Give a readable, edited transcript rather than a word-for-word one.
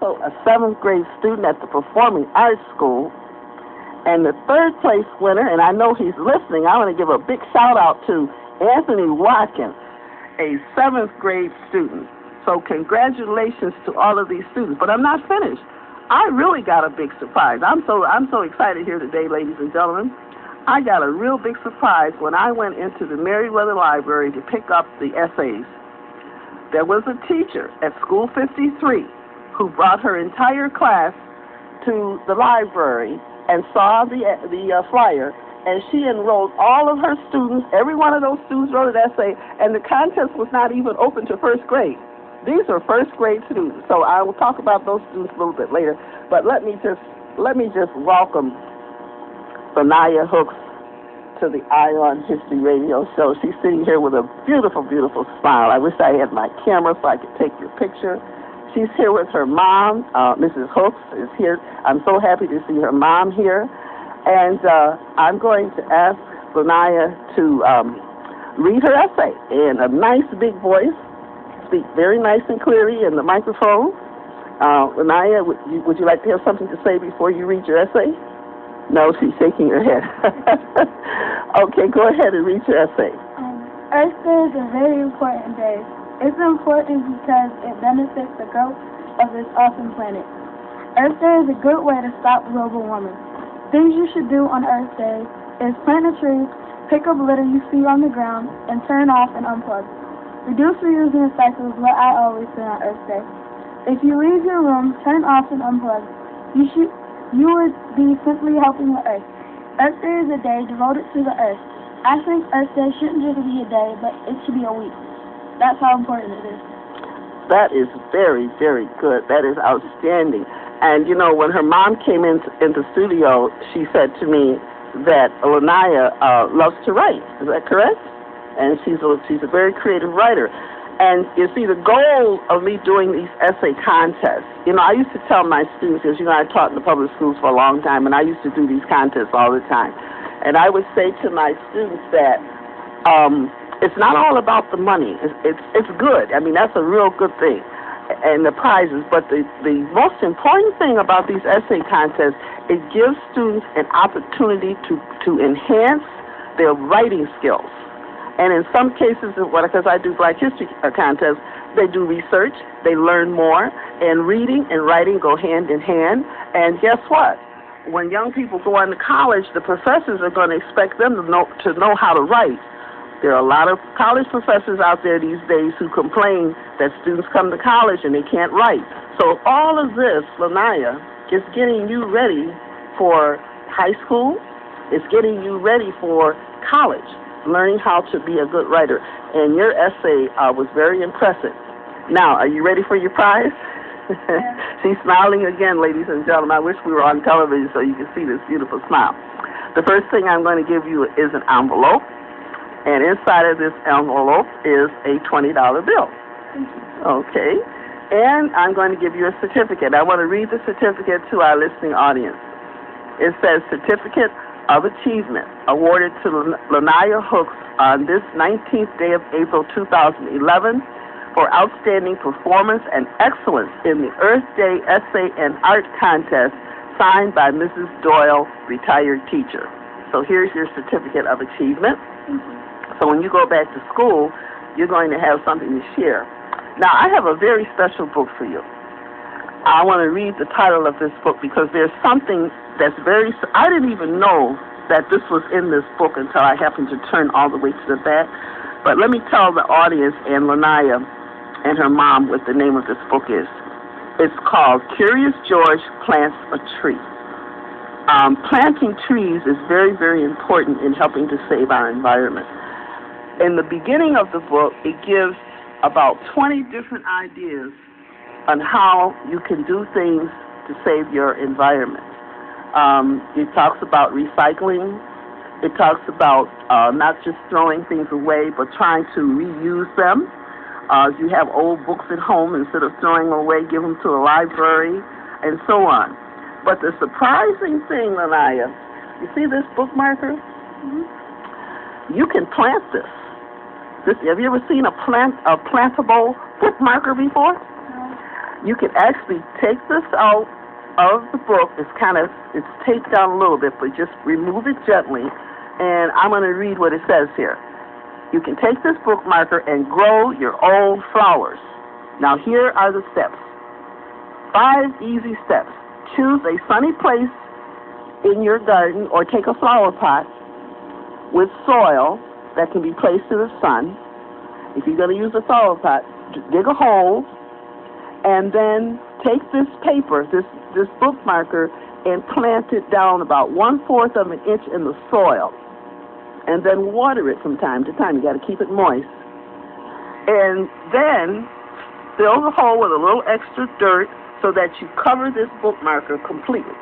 also a 7th grade student at the Performing Arts School. And the 3rd place winner, and I know he's listening, I want to give a big shout out to Anthony Watkins, a 7th grade student. So congratulations to all of these students. But I'm not finished. I really got a big surprise. I'm so excited here today, ladies and gentlemen. I got a real big surprise when I went into the Meriwether Library to pick up the essays. There was a teacher at School 53 who brought her entire class to the library and saw the flyer, and she enrolled all of her students. Every one of those students wrote an essay, and the contest was not even open to 1st grade. These are 1st grade students, so I will talk about those students a little bit later. But let me just welcome Lanaya Hooks to the Ion History Radio Show. She's sitting here with a beautiful, beautiful smile. I wish I had my camera so I could take your picture. She's here with her mom. Mrs. Hooks is here. I'm so happy to see her mom here. And I'm going to ask Lanaya to read her essay in a nice big voice. Speak very nice and clearly in the microphone. Lanaya, would you like to have something to say before you read your essay? No, she's shaking her head. Okay, go ahead and read your essay. Earth Day is a very important day. It's important because it benefits the growth of this awesome planet. Earth Day is a good way to stop global warming. Things you should do on Earth Day is plant a tree, pick up litter you see on the ground, and turn off and unplug. Reduce, reuse, and recycle is what I always say on Earth Day. If you leave your room, turn off and unplug, you would be simply helping the Earth. Earth Day is a day devoted to the Earth. I think Earth Day shouldn't just be a day, but it should be a week. That's how important it is. That is very, very good. That is outstanding. And, you know, when her mom came into the studio, she said to me that Lanaya loves to write. Is that correct? And she's a very creative writer. And you see, the goal of me doing these essay contests, you know, I used to tell my students, because, you know, I taught in the public schools for a long time, and I used to do these contests all the time. And I would say to my students that it's not all about the money. It's good. I mean, that's a real good thing, and the prizes. But the most important thing about these essay contests, it gives students an opportunity to enhance their writing skills. And in some cases, because I do Black History contests, they do research, they learn more, and reading and writing go hand in hand. And guess what? When young people go on to college, the professors are going to expect them to know how to write. There are a lot of college professors out there these days who complain that students come to college and they can't write. So all of this, Lanaya, is getting you ready for high school. It's getting you ready for college, learning how to be a good writer. And your essay was very impressive. Now, are you ready for your prize? She's smiling again, ladies and gentlemen. I wish we were on television so you could see this beautiful smile. The first thing I'm going to give you is an envelope. And inside of this envelope is a $20 bill. Okay. And I'm going to give you a certificate. I want to read the certificate to our listening audience. It says, Certificate of Achievement, awarded to Lanaya Hooks on this 19th day of April 2011 for outstanding performance and excellence in the Earth Day Essay and Art Contest, signed by Mrs. Doyle, retired teacher. So here's your Certificate of Achievement. So when you go back to school, you're going to have something to share. Now, I have a very special book for you. I want to read the title of this book because there's something that's I didn't even know that this was in this book until I happened to turn all the way to the back. But let me tell the audience and Lanaya and her mom what the name of this book is. It's called Curious George Plants a Tree. Planting trees is very, very important in helping to save our environment. In the beginning of the book, it gives about 20 different ideas on how you can do things to save your environment. It talks about recycling. It talks about not just throwing things away, but trying to reuse them. If you have old books at home, instead of throwing them away, give them to a library, and so on. But the surprising thing, Lanaya, you see this bookmarker? Mm-hmm. You can plant this. Have you ever seen a plantable bookmarker before? No. you can actually take this out of the book. It's taped down a little bit, but just remove it gently. And I'm going to read what it says here. You can take this bookmarker and grow your own flowers. Now here are the steps. 5 easy steps. Choose a sunny place in your garden or take a flower pot with soil that can be placed in the sun. If you're going to use a flower pot, dig a hole and then take this paper, this bookmarker, and plant it down about 1/4 of an inch in the soil. And then water it from time to time. You got to keep it moist. And then fill the hole with a little extra dirt so that you cover this bookmarker completely.